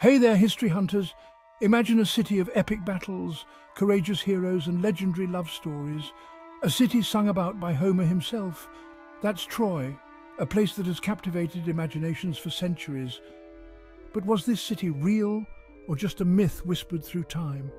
Hey there, history hunters! Imagine a city of epic battles, courageous heroes and legendary love stories. A city sung about by Homer himself. That's Troy, a place that has captivated imaginations for centuries. But was this city real, or just a myth whispered through time?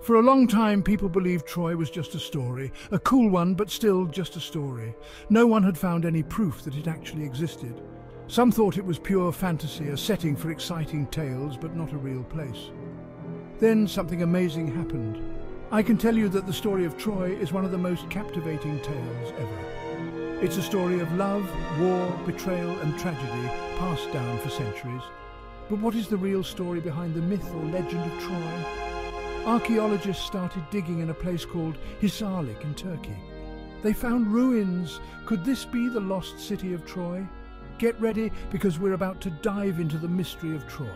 For a long time, people believed Troy was just a story, a cool one, but still just a story. No one had found any proof that it actually existed. Some thought it was pure fantasy, a setting for exciting tales, but not a real place. Then something amazing happened. I can tell you that the story of Troy is one of the most captivating tales ever. It's a story of love, war, betrayal and tragedy passed down for centuries. But what is the real story behind the myth or legend of Troy? Archaeologists started digging in a place called Hisarlik in Turkey. They found ruins. Could this be the lost city of Troy? Get ready, because we're about to dive into the mystery of Troy.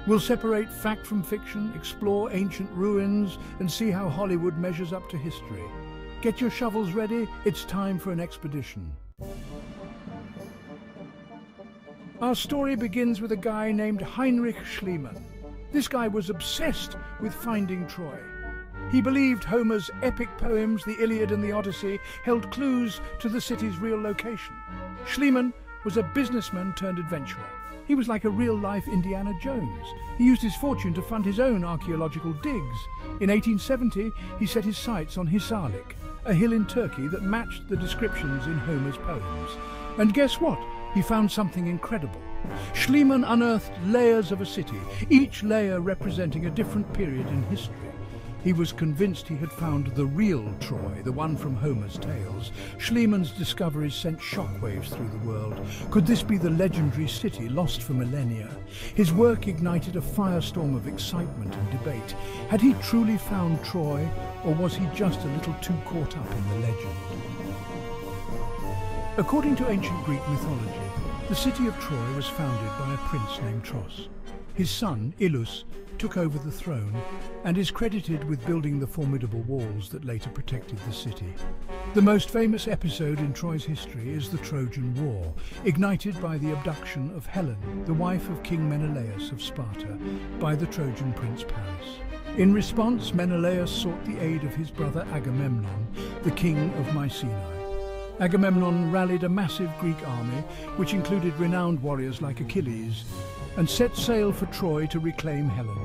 We'll separate fact from fiction, explore ancient ruins, and see how Hollywood measures up to history. Get your shovels ready, it's time for an expedition. Our story begins with a guy named Heinrich Schliemann. This guy was obsessed with finding Troy. He believed Homer's epic poems, the Iliad and the Odyssey, held clues to the city's real location. Schliemann was a businessman turned adventurer. He was like a real-life Indiana Jones. He used his fortune to fund his own archaeological digs. In 1870, he set his sights on Hisarlik, a hill in Turkey that matched the descriptions in Homer's poems. And guess what? He found something incredible. Schliemann unearthed layers of a city, each layer representing a different period in history. He was convinced he had found the real Troy, the one from Homer's tales. Schliemann's discoveries sent shockwaves through the world. Could this be the legendary city lost for millennia? His work ignited a firestorm of excitement and debate. Had he truly found Troy, or was he just a little too caught up in the legend? According to ancient Greek mythology, the city of Troy was founded by a prince named Tros. His son, Ilus, took over the throne and is credited with building the formidable walls that later protected the city. The most famous episode in Troy's history is the Trojan War, ignited by the abduction of Helen, the wife of King Menelaus of Sparta, by the Trojan prince Paris. In response, Menelaus sought the aid of his brother Agamemnon, the king of Mycenae. Agamemnon rallied a massive Greek army, which included renowned warriors like Achilles, and set sail for Troy to reclaim Helen.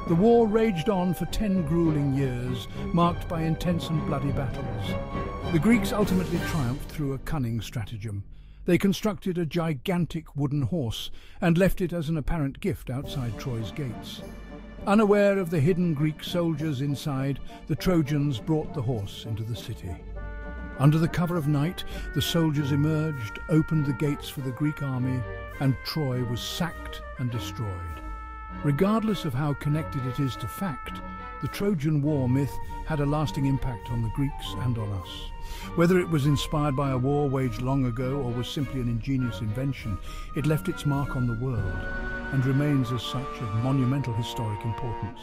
The war raged on for 10 grueling years, marked by intense and bloody battles. The Greeks ultimately triumphed through a cunning stratagem. They constructed a gigantic wooden horse and left it as an apparent gift outside Troy's gates. Unaware of the hidden Greek soldiers inside, the Trojans brought the horse into the city. Under the cover of night, the soldiers emerged, opened the gates for the Greek army, and Troy was sacked and destroyed. Regardless of how connected it is to fact, the Trojan War myth had a lasting impact on the Greeks and on us. Whether it was inspired by a war waged long ago or was simply an ingenious invention, it left its mark on the world and remains as such of monumental historic importance.